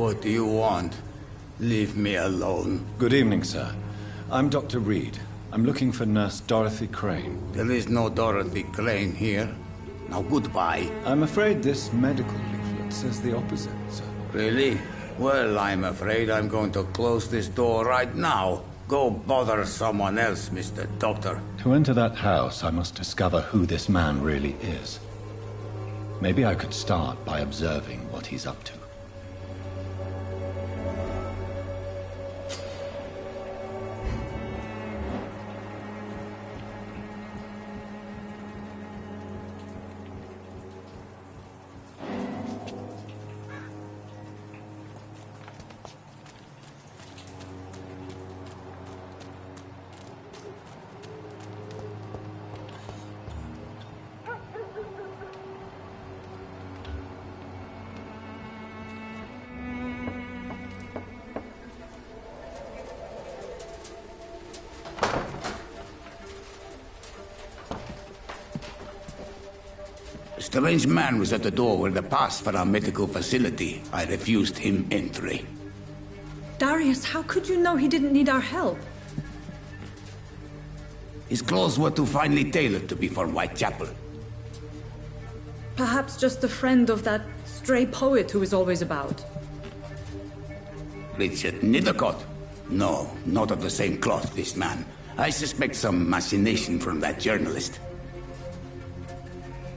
What do you want? Leave me alone. Good evening, sir. I'm Dr. Reed. I'm looking for Nurse Dorothy Crane. There is no Dorothy Crane here. Now goodbye. I'm afraid this medical leaflet says the opposite, sir. Really? Well, I'm afraid I'm going to close this door right now. Go bother someone else, Mr. Doctor. To enter that house, I must discover who this man really is. Maybe I could start by observing what he's up to. A strange man was at the door with a pass for our medical facility. I refused him entry. Darius, how could you know he didn't need our help? His clothes were too finely tailored to be for Whitechapel. Perhaps just a friend of that stray poet who is always about. Richard Nithercott? No, not of the same cloth, this man. I suspect some machination from that journalist.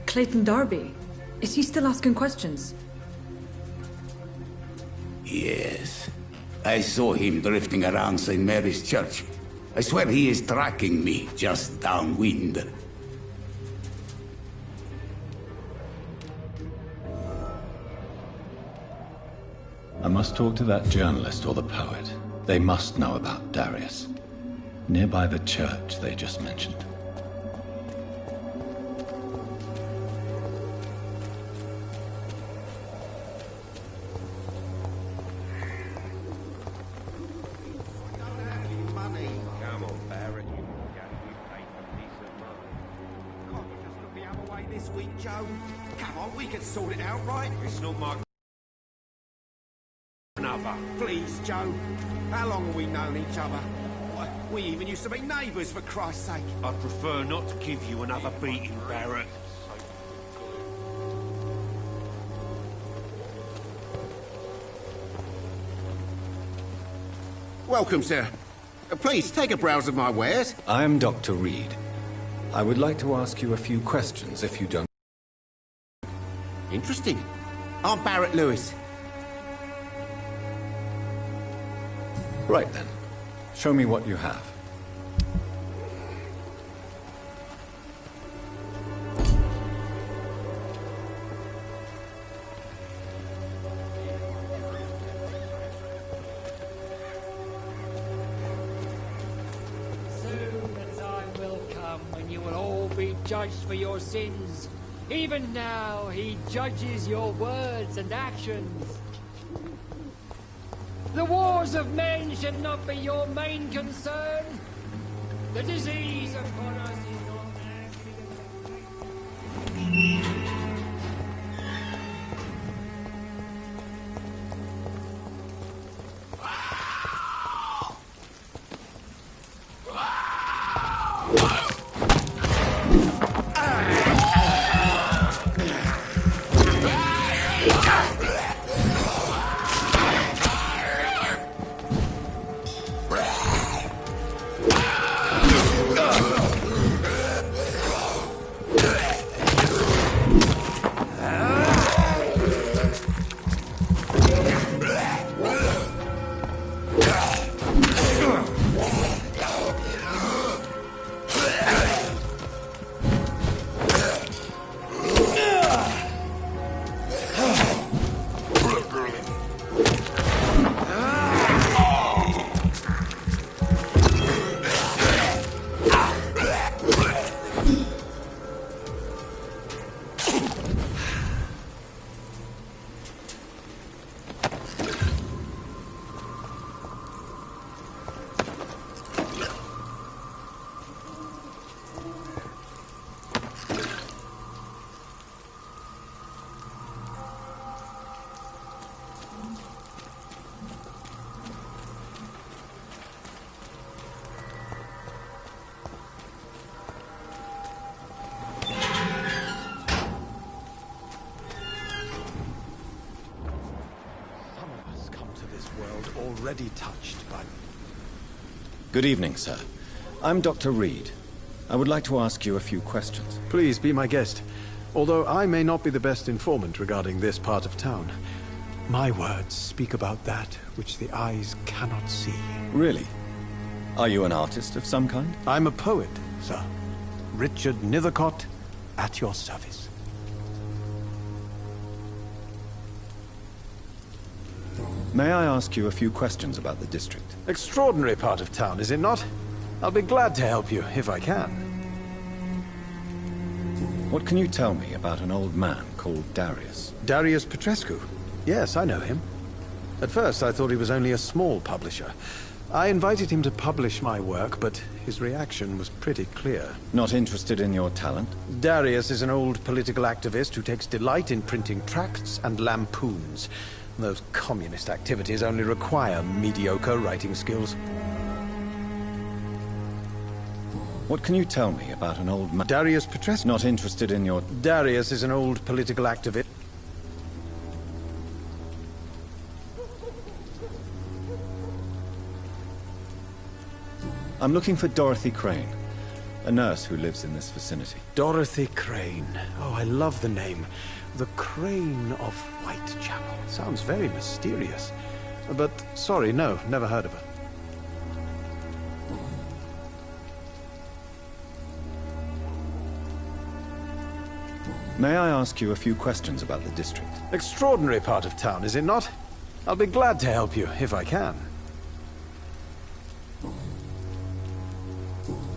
Clayton Darby. Is he still asking questions? Yes. I saw him drifting around St. Mary's Church. I swear he is tracking me just downwind. I must talk to that journalist or the poet. They must know about Darius. Nearby the church they just mentioned. Sort it out, right? It's not my... Another. Please, Joe. How long have we known each other? Why, we even used to be neighbours, for Christ's sake. I'd prefer not to give you another beating, Barrett. Welcome, sir. Please, take a browse of my wares. I'm Dr. Reed. I would like to ask you a few questions, if you don't... Interesting. I'm Barrett Lewis. Right then. Show me what you have. Soon the time will come when you will all be judged for your sins. Even now, he judges your words and actions. The wars of men should not be your main concern. The disease upon us is not already touched by... Good evening, sir. I'm Dr. Reed. I would like to ask you a few questions. Please be my guest. Although I may not be the best informant regarding this part of town, my words speak about that which the eyes cannot see. Really? Are you an artist of some kind? I'm a poet, sir. Richard Nethercott, at your service. May I ask you a few questions about the district? Extraordinary part of town, is it not? I'll be glad to help you, if I can. What can you tell me about an old man called Darius? Darius Petrescu? Yes, I know him. At first, I thought he was only a small publisher. I invited him to publish my work, but his reaction was pretty clear. Not interested in your talent? Darius is an old political activist who takes delight in printing tracts and lampoons. Those communist activities only require mediocre writing skills. What can you tell me about an old man? Darius Petrescu? Not interested in your... Darius is an old political activist. I'm looking for Dorothy Crane, a nurse who lives in this vicinity. Dorothy Crane. Oh, I love the name. The Crane of Whitechapel. Sounds very mysterious. But, sorry, no, never heard of her. May I ask you a few questions about the district? Extraordinary part of town, is it not? I'll be glad to help you, if I can.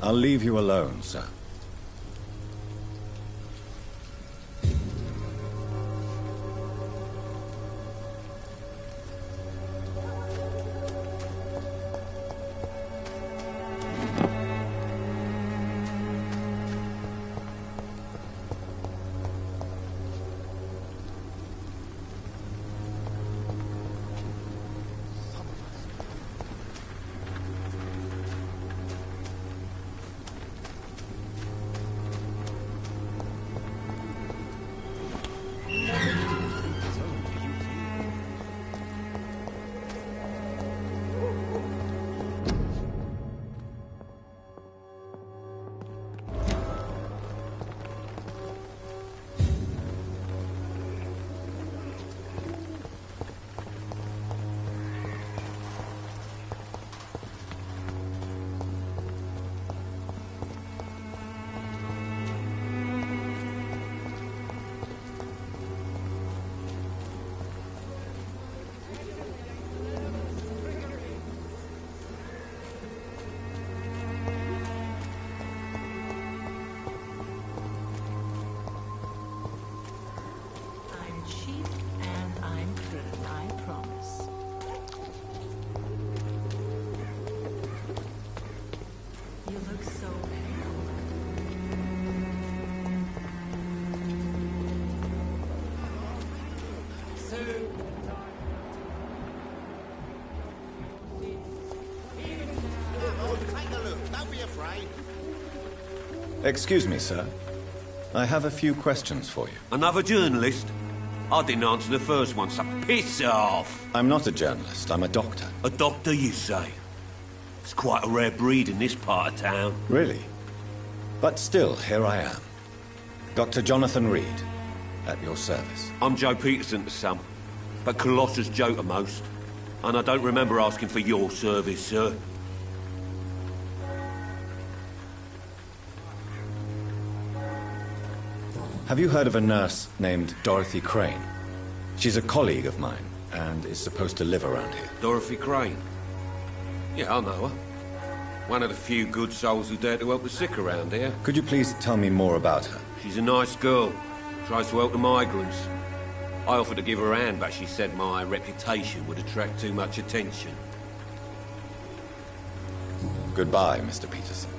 I'll leave you alone, sir. Excuse me, sir. I have a few questions for you. Another journalist? I didn't answer the first one, so piss off! I'm not a journalist, I'm a doctor. A doctor, you say? It's quite a rare breed in this part of town. Really? But still, here I am. Dr. Jonathan Reed, at your service. I'm Joe Peterson to some, but Colossus Joe to most. And I don't remember asking for your service, sir. Have you heard of a nurse named Dorothy Crane? She's a colleague of mine, and is supposed to live around here. Dorothy Crane? Yeah, I know her. One of the few good souls who dare to help the sick around here. Could you please tell me more about her? She's a nice girl. Tries to help the migrants. I offered to give her a hand, but she said my reputation would attract too much attention. Goodbye, Mr. Peterson.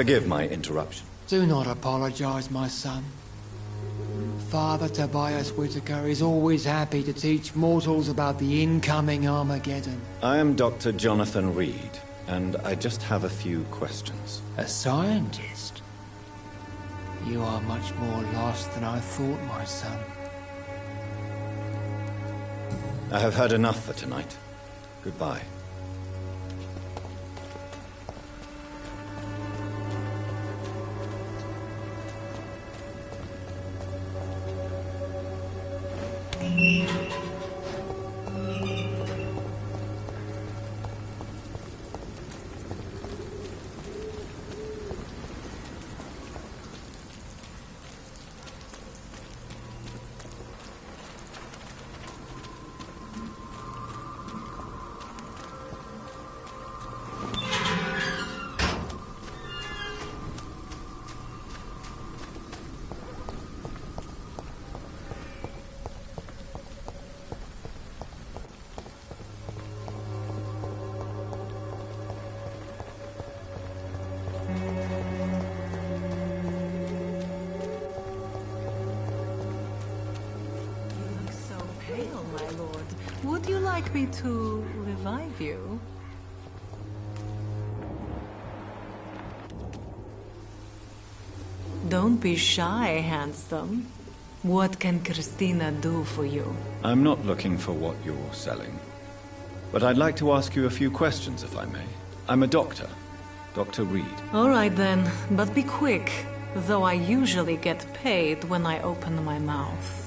Forgive my interruption. Do not apologize, my son. Father Tobias Whitaker is always happy to teach mortals about the incoming Armageddon. I am Dr. Jonathan Reed, and I just have a few questions. A scientist? You are much more lost than I thought, my son. I have heard enough for tonight. Goodbye. Would you like me to revive you? Don't be shy, handsome. What can Christina do for you? I'm not looking for what you're selling. But I'd like to ask you a few questions, if I may. I'm a doctor. Dr. Reed. All right then, but be quick. Though I usually get paid when I open my mouth.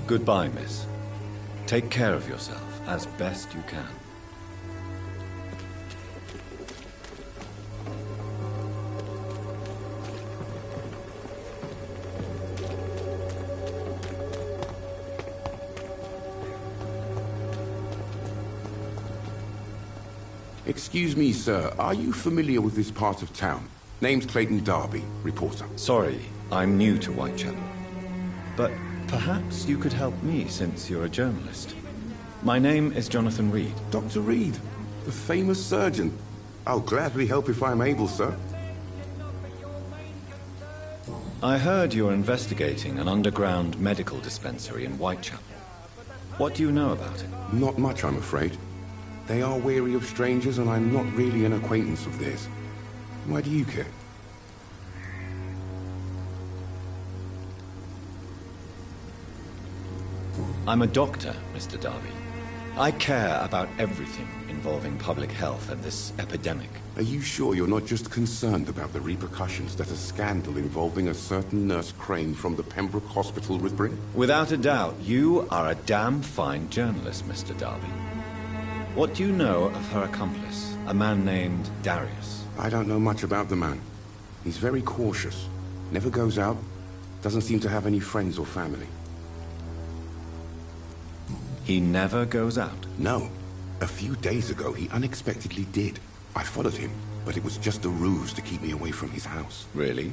Goodbye, miss. Take care of yourself as best you can. Excuse me, sir. Are you familiar with this part of town? Name's Clayton Darby, reporter. Sorry, I'm new to Whitechapel. But perhaps you could help me since you're a journalist. My name is Jonathan Reed. Dr. Reed, the famous surgeon. I'll gladly help if I'm able, sir. I heard you're investigating an underground medical dispensary in Whitechapel. What do you know about it? Not much, I'm afraid. They are wary of strangers, and I'm not really an acquaintance of theirs. Why do you care? I'm a doctor, Mr. Darby. I care about everything involving public health and this epidemic. Are you sure you're not just concerned about the repercussions that a scandal involving a certain Nurse Crane from the Pembroke Hospital would bring? Without a doubt, you are a damn fine journalist, Mr. Darby. What do you know of her accomplice, a man named Darius? I don't know much about the man. He's very cautious. Never goes out. Doesn't seem to have any friends or family. He never goes out? No. A few days ago, he unexpectedly did. I followed him, but it was just a ruse to keep me away from his house. Really?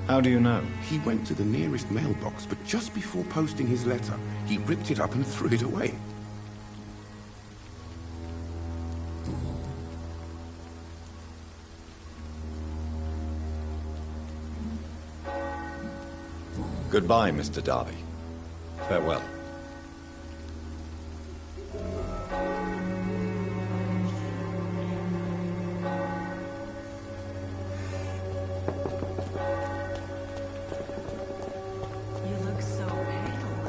How do you know? He went to the nearest mailbox, but just before posting his letter, he ripped it up and threw it away. Goodbye, Mr. Darby. Farewell. You look so pale.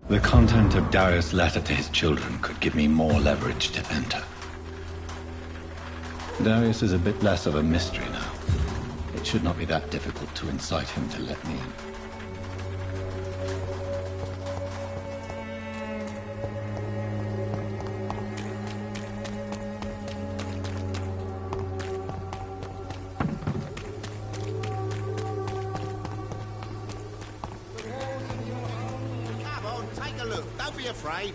The content of Darius' letter to his children could give me more leverage to enter. Darius is a bit less of a mystery now. It should not be that difficult to incite him to let me in. Come on, take a look. Don't be afraid.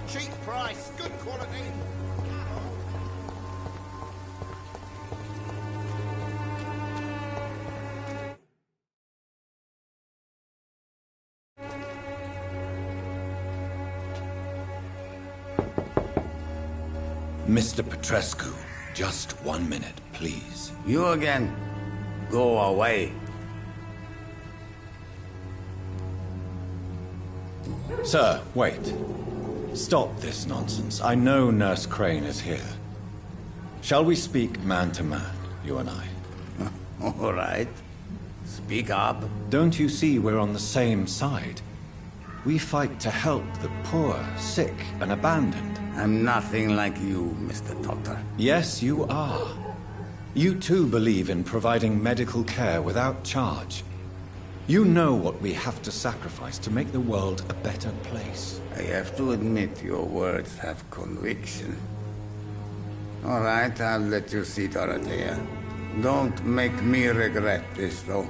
Cheap price, good quality. Mr. Petrescu, just 1 minute, please. You again? Go away. Sir, wait. Stop this nonsense. I know Nurse Crane is here. Shall we speak man to man, you and I? All right. Speak up. Don't you see we're on the same side? We fight to help the poor, sick, and abandoned. I'm nothing like you, Mr. Doctor. Yes, you are. You too believe in providing medical care without charge. You know what we have to sacrifice to make the world a better place. I have to admit your words have conviction. All right, I'll let you see Dorothea. Don't make me regret this, though.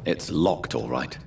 It's locked, all right.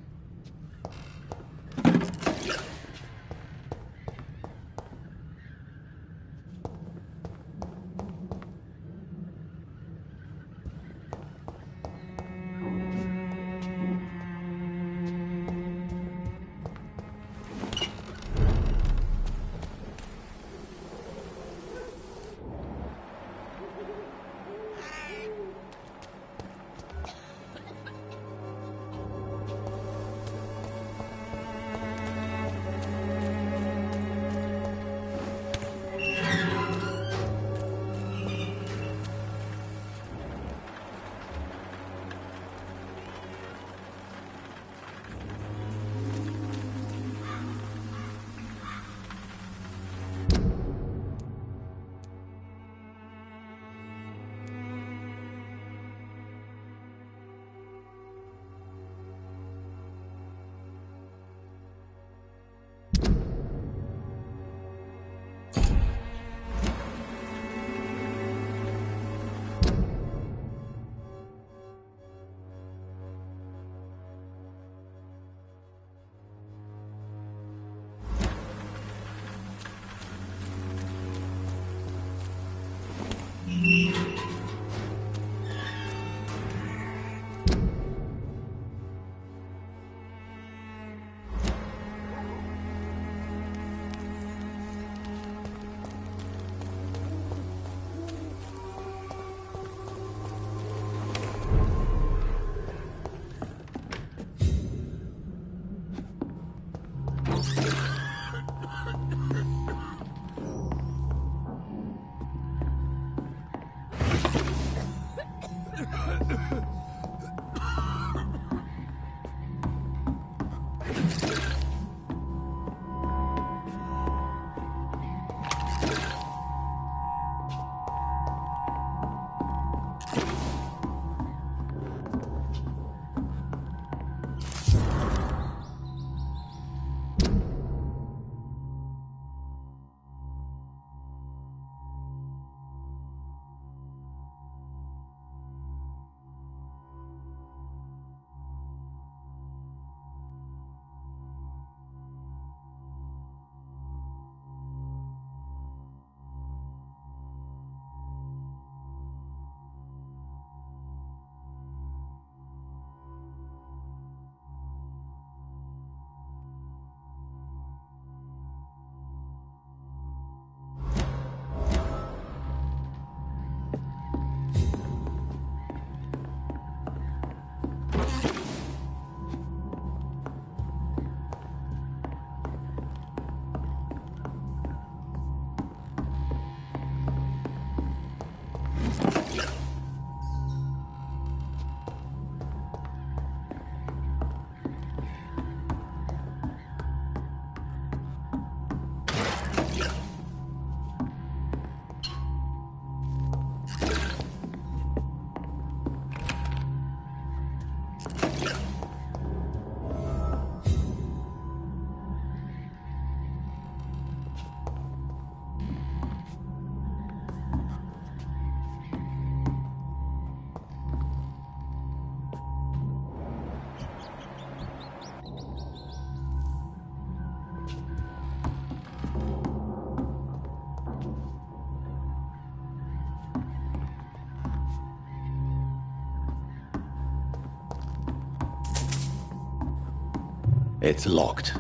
It's locked.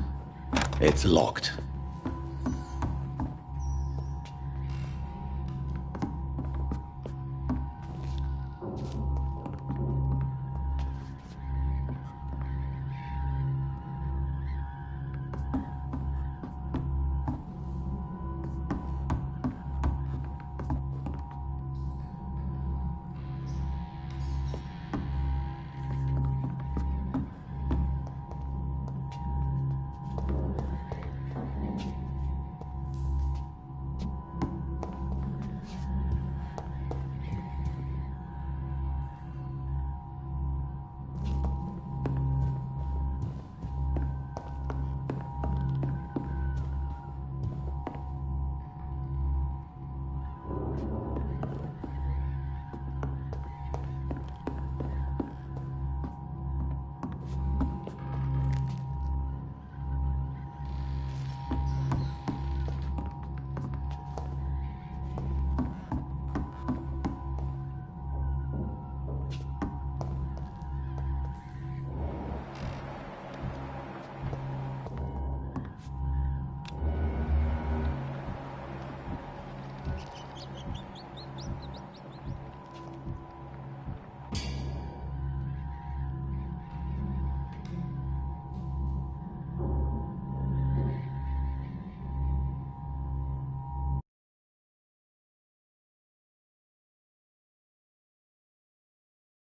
It's locked.